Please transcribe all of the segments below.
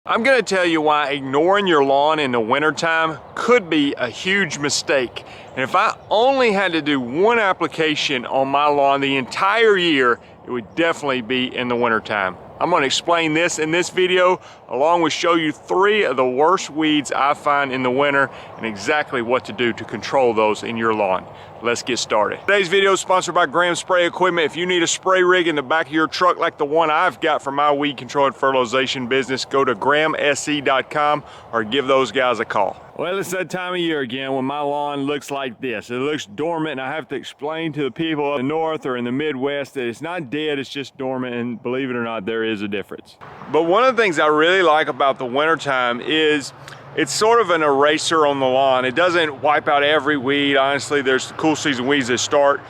I'm going to tell you why ignoring your lawn in the wintertime could be a huge mistake. And if I only had to do one application on my lawn the entire year, it would definitely be in the wintertime. I'm going to explain this in this video, along with show you 3 of the worst weeds I find in the winter and exactly what to do to control those in your lawn. Let's get started. Today's video is sponsored by Graham Spray Equipment. If you need a spray rig in the back of your truck like the one I've got for my weed control and fertilization business, go to grahamse.com or give those guys a call. Well, it's that time of year again when my lawn looks like this. It looks dormant, and I have to explain to the people in the north or in the Midwest that it's not dead, it's just dormant, and believe it or not, there is a difference. But one of the things I really like about the wintertime is it's sort of an eraser on the lawn. It doesn't wipe out every weed. Honestly, there's the cool season weeds that start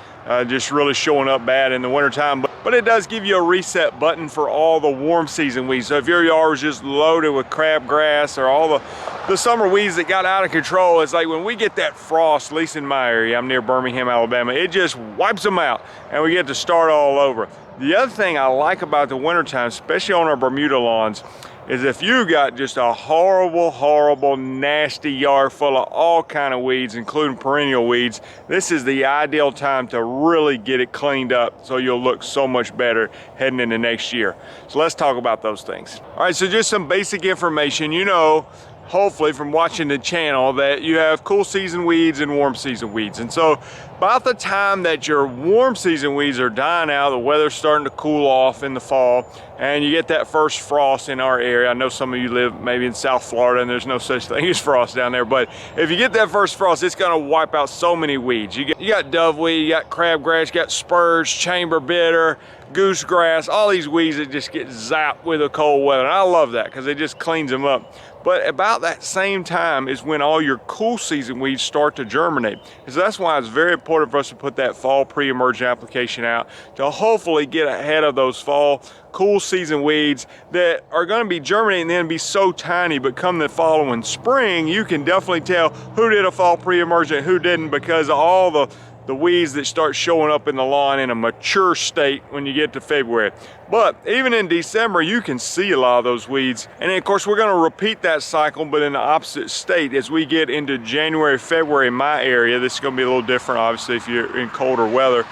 just really showing up bad in the wintertime. But it does give you a reset button for all the warm season weeds. So if your yard was just loaded with crabgrass or all the summer weeds that got out of control, it's like when we get that frost, at least in my area, I'm near Birmingham, Alabama, it just wipes them out and we get to start all over. The other thing I like about the wintertime, especially on our Bermuda lawns, is if you got just a horrible, nasty yard full of all kind of weeds, including perennial weeds, this is the ideal time to really get it cleaned up so you'll look so much better heading into next year. So let's talk about those things. All right, so just some basic information. You know, hopefully from watching the channel, that you have cool season weeds and warm season weeds. And so about the time that your warm season weeds are dying out, the weather's starting to cool off in the fall, and you get that first frost in our area. I know some of you live maybe in South Florida and there's no such thing as frost down there, but if you get that first frost, it's gonna wipe out so many weeds. You got doveweed, you got crabgrass, you got spurge, chamber bitter, goosegrass, all these weeds that just get zapped with the cold weather. And I love that because it just cleans them up. But about that same time is when all your cool season weeds start to germinate. And so that's why it's very important for us to put that fall pre-emergent application out to hopefully get ahead of those fall cool season weeds that are going to be germinating and then be so tiny, but come the following spring, you can definitely tell who did a fall pre-emergent, who didn't, because of all the weeds that start showing up in the lawn in a mature state when you get to February. But even in December, you can see a lot of those weeds. And then of course, we're gonna repeat that cycle, but in the opposite state as we get into January, February in my area. This is gonna be a little different, obviously, if you're in colder weather.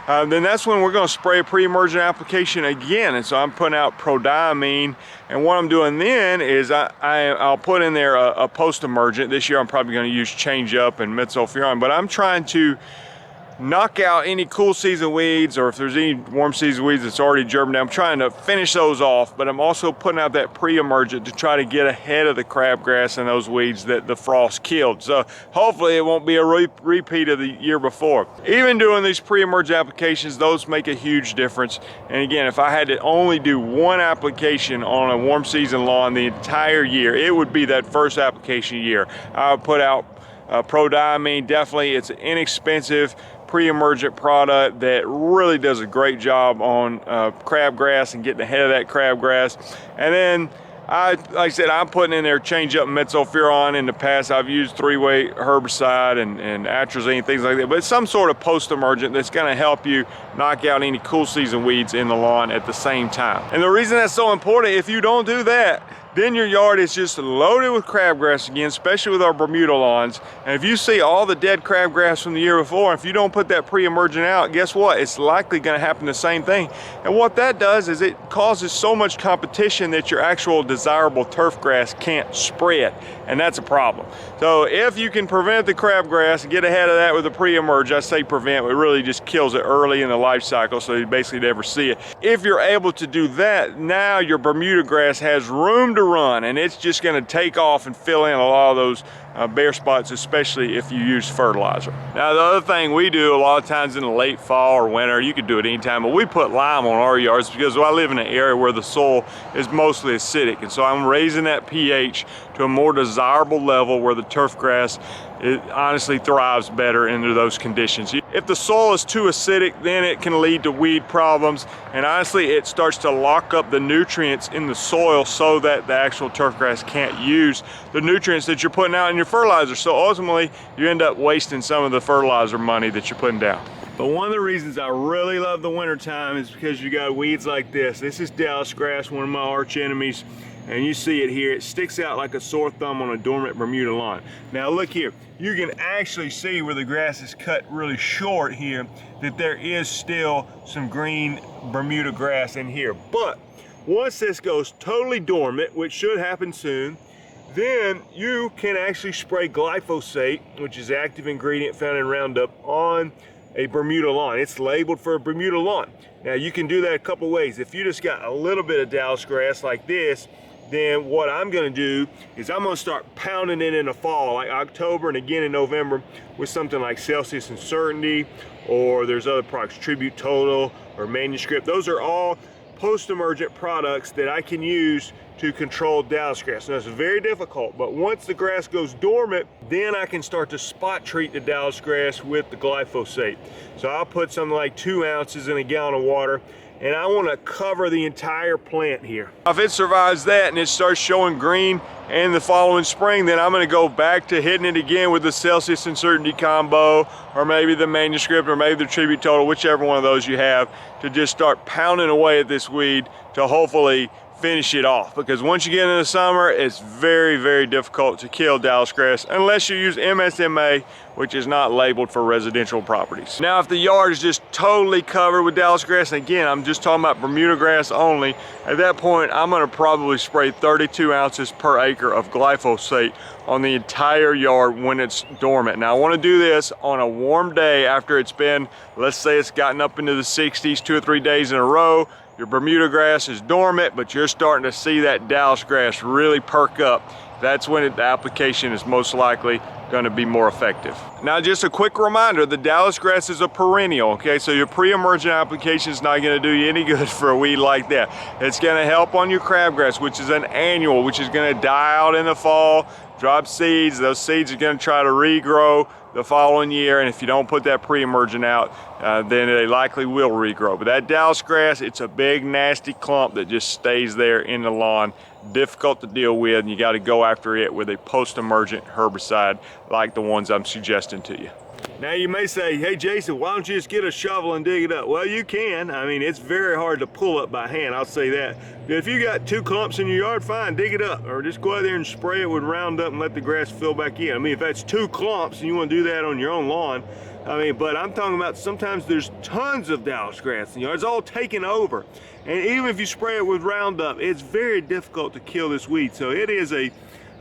Then that's when we're gonna spray a pre-emergent application again. And so I'm putting out prodiamine. And what I'm doing then is I'll put in there a post-emergent. This year, I'm probably gonna use Change Up and metsulfuron, but I'm trying to knock out any cool season weeds, or if there's any warm season weeds that's already germinated, I'm trying to finish those off, but I'm also putting out that pre-emergent to try to get ahead of the crabgrass and those weeds that the frost killed. So hopefully it won't be a repeat of the year before. Even doing these pre-emergent applications, those make a huge difference. And again, if I had to only do one application on a warm season lawn the entire year, it would be that first application year. I would put out prodiamine. Definitely, it's an inexpensive pre-emergent product that really does a great job on crabgrass and getting ahead of that crabgrass. And then like I said, I'm putting in there Change Up metsulfuron. In the past, I've used 3-way herbicide and atrazine, things like that, but it's some sort of post-emergent that's going to help you knock out any cool season weeds in the lawn at the same time. And the reason that's so important, if you don't do that, then your yard is just loaded with crabgrass again, especially with our Bermuda lawns. And if you see all the dead crabgrass from the year before, if you don't put that pre-emergent out, guess what? It's likely gonna happen the same thing. And what that does is it causes so much competition that your actual desirable turf grass can't spread. And that's a problem. So if you can prevent the crabgrass and get ahead of that with a pre-emergent, I say prevent, but it really just kills it early in the life cycle, so you basically never see it. If you're able to do that, now your Bermuda grass has room to run, and it's just going to take off and fill in a lot of those bare spots, especially if you use fertilizer. Now, the other thing we do a lot of times in the late fall or winter, you could do it anytime, but we put lime on our yards because I live in an area where the soil is mostly acidic, and so I'm raising that pH to a more desirable level where the turf grass, it honestly thrives better under those conditions. If the soil is too acidic, then it can lead to weed problems, and honestly it starts to lock up the nutrients in the soil so that the actual turf grass can't use the nutrients that you're putting out in your fertilizer. So ultimately you end up wasting some of the fertilizer money that you're putting down. But one of the reasons I really love the wintertime is because you got weeds like this. This is Dallas grass, one of my arch enemies. And you see it here, it sticks out like a sore thumb on a dormant Bermuda lawn. Now look here, you can actually see where the grass is cut really short here, that there is still some green Bermuda grass in here. But once this goes totally dormant, which should happen soon, then you can actually spray glyphosate, which is the active ingredient found in Roundup, on a Bermuda lawn. It's labeled for a Bermuda lawn. Now you can do that a couple ways. If you just got a little bit of Dallas grass like this, then what I'm gonna do is I'm gonna start pounding it in the fall, like October and again in November, with something like Celsius and Certainty, or there's other products, Tribute Total or Manuscript. Those are all post-emergent products that I can use to control Dallas grass. Now it's very difficult, but once the grass goes dormant, then I can start to spot treat the Dallas grass with the glyphosate. So I'll put something like 2 ounces in a gallon of water, and I want to cover the entire plant here. If it survives that and it starts showing green in the following spring, then I'm going to go back to hitting it again with the Celsius and Certainty combo, or maybe the Manuscript, or maybe the Tribute Total, whichever one of those you have, to just start pounding away at this weed to hopefully finish it off. Because once you get into the summer, it's very, very difficult to kill Dallas grass unless you use MSMA, which is not labeled for residential properties. Now, if the yard is just totally covered with Dallas grass, and again, I'm just talking about Bermuda grass only, at that point, I'm gonna probably spray 32 ounces per acre of glyphosate on the entire yard when it's dormant. Now, I wanna do this on a warm day after it's been, let's say it's gotten up into the 60s 2 or 3 days in a row. Your Bermuda grass is dormant, but you're starting to see that Dallas grass really perk up. That's when the application is most likely going to be more effective. Now, just a quick reminder, the Dallas grass is a perennial, okay? So your pre-emergent application is not going to do you any good for a weed like that. It's going to help on your crabgrass, which is an annual, which is going to die out in the fall, drop seeds. Those seeds are going to try to regrow the following year, and if you don't put that pre-emergent out, then they likely will regrow. But that Dallas grass, it's a big nasty clump that just stays there in the lawn, difficult to deal with, and you got to go after it with a post-emergent herbicide like the ones I'm suggesting to you. Now you may say, hey Jason, why don't you just get a shovel and dig it up? Well, you can. I mean, it's very hard to pull up by hand, I'll say that. But if you got 2 clumps in your yard, fine, dig it up. Or just go out there and spray it with Roundup and let the grass fill back in. I mean, if that's 2 clumps and you want to do that on your own lawn, I mean, but I'm talking about sometimes there's tons of Dallas grass in the yard. It's all taken over. And even if you spray it with Roundup, it's very difficult to kill this weed. So it is a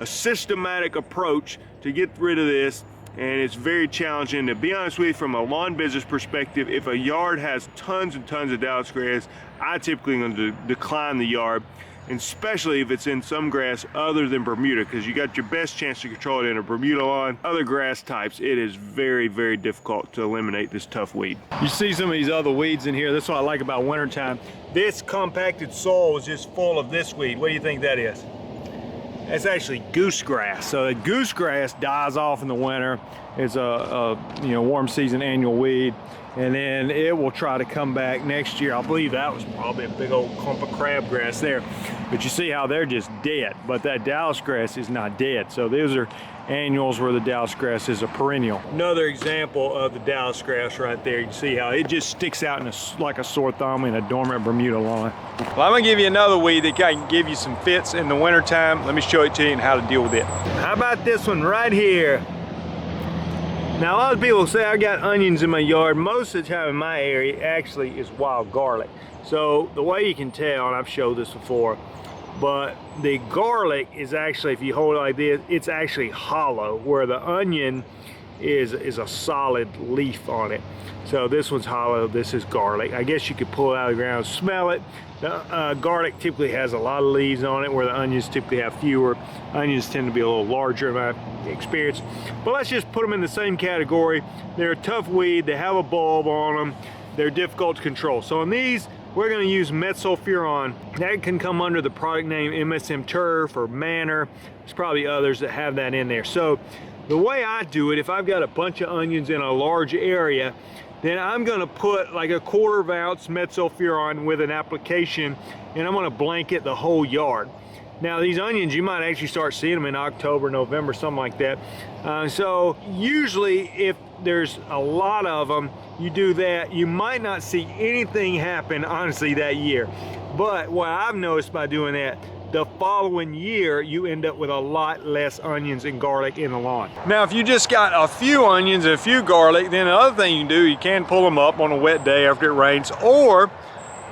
systematic approach to get rid of this. And it's very challenging. To be honest with you, from a lawn business perspective, if a yard has tons and tons of Dallas grass, I typically am going to decline the yard, and especially if it's in some grass other than Bermuda, because you got your best chance to control it in a Bermuda lawn. Other grass types, it is very, very difficult to eliminate this tough weed. You see some of these other weeds in here. That's what I like about wintertime. This compacted soil is just full of this weed. What do you think that is? That's actually goosegrass. So the goosegrass dies off in the winter. It's a warm season annual weed, and then it will try to come back next year. I believe that was probably a big old clump of crabgrass there. But you see how they're just dead, but that Dallas grass is not dead. So those are annuals where the Dallas grass is a perennial. Another example of the Dallas grass right there. You can see how it just sticks out in like a sore thumb in a dormant Bermuda lawn. Well, I'm gonna give you another weed that can give you some fits in the wintertime. Let me show it to you and how to deal with it. How about this one right here? Now, a lot of people say I got onions in my yard. Most of the time in my area actually is wild garlic. So the way you can tell, and I've showed this before, but the garlic is actually, if you hold it like this, it's actually hollow, where the onion is a solid leaf on it. So this one's hollow, this is garlic. I guess you could pull it out of the ground, smell it. The garlic typically has a lot of leaves on it, where the onions typically have fewer. Onions tend to be a little larger in my experience. But let's just put them in the same category. They're a tough weed, they have a bulb on them, they're difficult to control. So in these, we're going to use metsulfuron. That can come under the product name MSM Turf or Manor. There's probably others that have that in there. So the way I do it, if I've got a bunch of onions in a large area, then I'm going to put like a 1/4 ounce metsulfuron with an application, and I'm going to blanket the whole yard. Now these onions, you might actually start seeing them in October, November, something like that. So usually if there's a lot of them, you do that. You might not see anything happen, honestly, that year. But what I've noticed by doing that, the following year you end up with a lot less onions and garlic in the lawn. Now if you just got a few onions and a few garlic, then the other thing you can do, you can pull them up on a wet day after it rains, or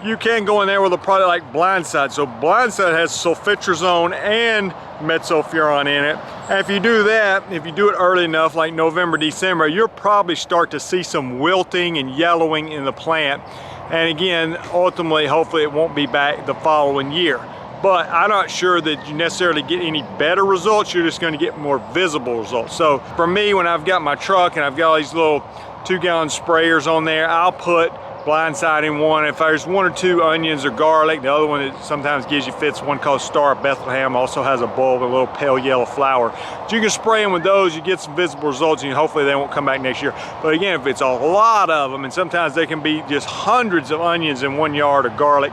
you can go in there with a product like Blindside. So Blindside has sulfitrazone and metsulfuron in it. And if you do that, if you do it early enough, like November, December, you'll probably start to see some wilting and yellowing in the plant. And again, ultimately, hopefully it won't be back the following year. But I'm not sure that you necessarily get any better results. You're just going to get more visible results. So for me, when I've got my truck and I've got all these little 2-gallon sprayers on there, I'll put Blindside in one. If there's 1 or 2 onions or garlic, the other one that sometimes gives you fits, one called Star of Bethlehem, also has a bulb, a little pale yellow flower. So you can spray them with those, you get some visible results, and hopefully they won't come back next year. But again, if it's a lot of them, and sometimes they can be just hundreds of onions in 1 yard of garlic,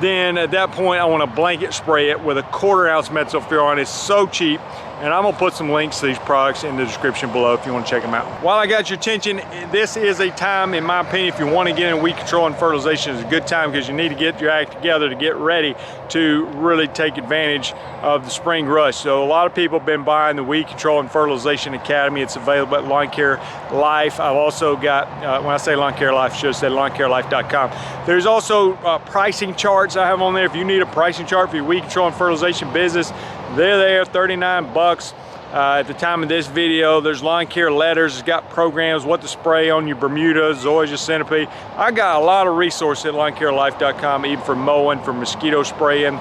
then at that point I want to blanket spray it with a 1/4 ounce metsulfuron. It's so cheap, and I'm gonna put some links to these products in the description below if you want to check them out. While I got your attention, this is a time, in my opinion, if you want to get in weed control and fertilization, it's a good time because you need to get your act together to get ready to really take advantage of the spring rush. So a lot of people have been buying the Weed Control and Fertilization Academy. It's available at Lawn Care Life. I've also got, when I say Lawn Care Life, I should have said lawncarelife.com. There's also pricing charts I have on there. If you need a pricing chart for your weed control and fertilization business, they're there, 39 bucks. At the time of this video, there's lawn care letters. It's got programs, what to spray on your Bermuda, zoysia, centipede. I got a lot of resources at lawncarelife.com, even for mowing, for mosquito spraying.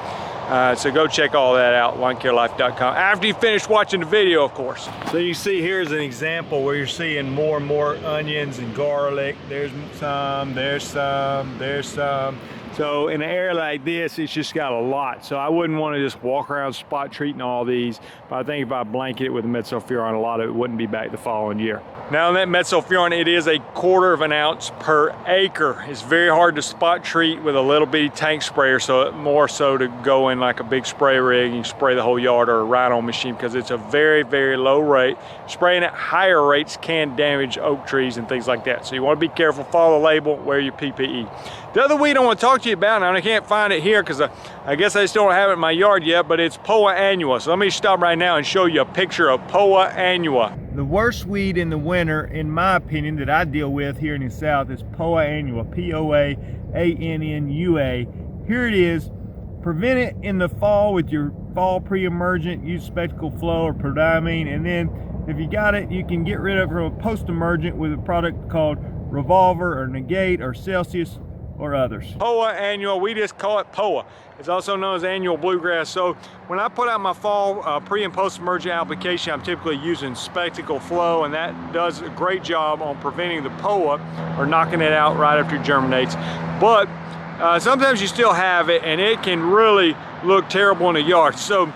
So go check all that out, lawncarelife.com, after you finish watching the video, of course. So you see here's an example where you're seeing more and more onions and garlic. There's some, there's some, there's some. So in an area like this, it's just got a lot. So I wouldn't want to just walk around spot treating all these. But I think if I blanket it with a metsulfuron, a lot of it wouldn't be back the following year. Now on that metsulfuron, it is a 1/4 ounce per acre. It's very hard to spot treat with a little bitty tank sprayer. So more so to go in like a big spray rig and spray the whole yard, or a ride-on machine, because it's a very, very low rate. Spraying at higher rates can damage oak trees and things like that. So you want to be careful, follow the label, wear your PPE. The other weed I want to talk to you about, and I can't find it here because I guess I still don't have it in my yard yet, but it's Poa annua. So let me stop right now and show you a picture of Poa annua. The worst weed in the winter, in my opinion, that I deal with here in the South is Poa annua, P-O-A-A-N-N-U-A. Here it is. Prevent it in the fall with your fall pre-emergent. Use spectacle flow or prodiamine, and then if you got it, you can get rid of it from a post-emergent with a product called Revolver or Negate or Celsius or others. Poa annua, we just call it Poa. It's also known as annual bluegrass. So when I put out my fall pre and post emergent application, I'm typically using spectacle flow, and that does a great job on preventing the Poa or knocking it out right after it germinates. But sometimes you still have it, and it can really look terrible in the yard. So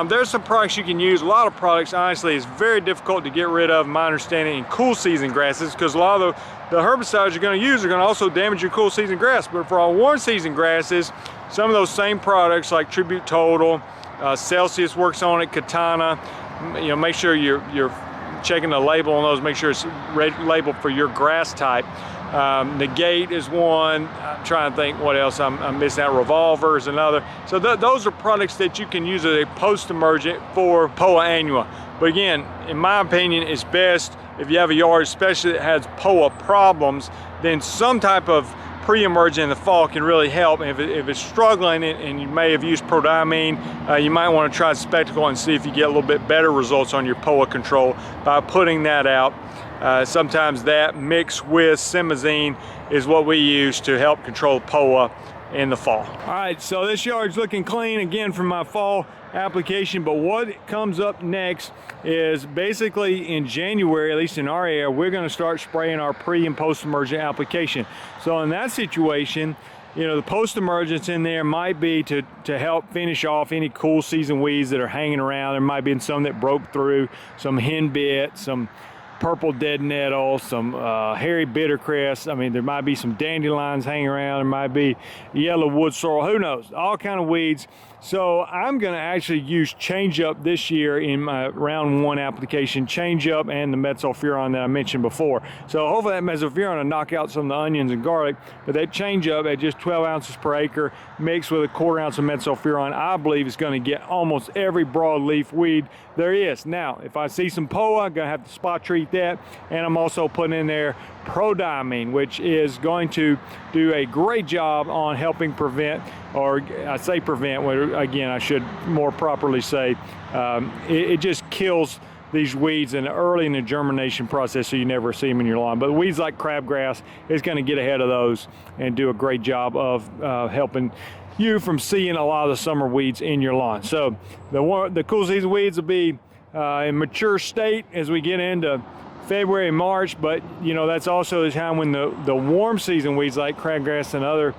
there's some products you can use. A lot of products, honestly, is very difficult to get rid of, in my understanding, in cool season grasses, because a lot of the herbicides you're going to use are going to also damage your cool season grass. But for all warm season grasses, some of those same products like Tribute Total, Celsius works on it, Katana, you know, make sure you're checking the label on those, make sure it's labeled for your grass type. Negate is one. I'm trying to think what else I'm missing out. Revolver is another. So those are products that you can use as a post-emergent for Poa annua. But again, in my opinion, it's best if you have a yard, especially that has Poa problems, then some type of pre-emergent in the fall can really help. And if it's struggling and you may have used prodiamine, you might want to try spectacle and see if you get a little bit better results on your Poa control by putting that out. Sometimes that mixed with simazine is what we use to help control Poa in the fall. All right, so this yard's looking clean again from my fall application, but what comes up next is basically in January, at least in our area, we're going to start spraying our pre and post emergent application. So in that situation, you know, the post emergence in there might be to help finish off any cool season weeds that are hanging around. There might be some that broke through, some henbit, some purple dead nettle, some hairy bittercress. I mean, there might be some dandelions hanging around. There might be yellow wood sorrel. Who knows? All kind of weeds So I'm going to actually use Change Up this year in my round 1 application, Change Up and the Metsulfuron that I mentioned before. So hopefully that Metsulfuron will knock out some of the onions and garlic, but that Change Up at just 12 ounces per acre mixed with a 1/4 ounce of Metsulfuron, I believe is going to get almost every broadleaf weed there is. Now, if I see some POA, I'm going to have to spot treat that, and I'm also putting in there prodiamine, which is going to do a great job on helping prevent, or I say prevent, again I should more properly say, it just kills these weeds early in the germination process, so you never see them in your lawn. But weeds like crabgrass is going to get ahead of those and do a great job of helping you from seeing a lot of the summer weeds in your lawn. So the cool season weeds will be in mature state as we get into February and March, but you know, that's also the time when the warm season weeds like crabgrass and other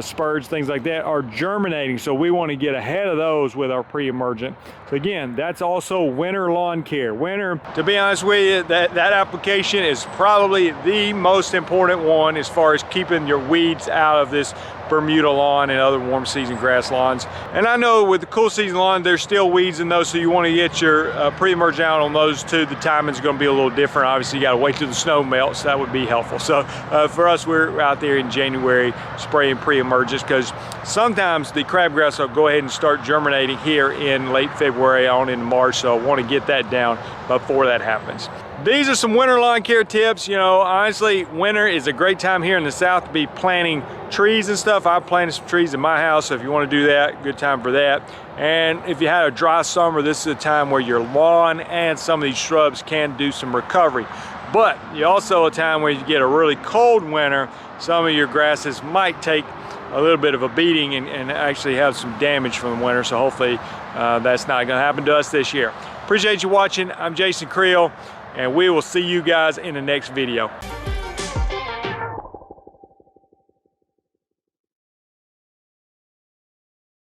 spurge, things like that, are germinating. So we want to get ahead of those with our pre-emergent. So again, that's also winter lawn care. Winter, to be honest with you, that application is probably the most important one as far as keeping your weeds out of this Bermuda lawn and other warm season grass lawns. And I know with the cool season lawn, there's still weeds in those, so you want to get your pre-emergent out on those too. The timing's going to be a little different. Obviously, you got to wait till the snow melts. That would be helpful. So for us, we're out there in January spraying pre-emergents, because sometimes the crabgrass will go ahead and start germinating here in late February on into March. So I want to get that down before that happens. These are some winter lawn care tips. You know, honestly, winter is a great time here in the South to be planting trees and stuff. I've planted some trees in my house, so if you want to do that, good time for that. And if you had a dry summer, this is a time where your lawn and some of these shrubs can do some recovery. But you also a time where you get a really cold winter, some of your grasses might take a little bit of a beating and actually have some damage from the winter. So hopefully that's not going to happen to us this year. Appreciate you watching. I'm Jason Creel, and we will see you guys in the next video.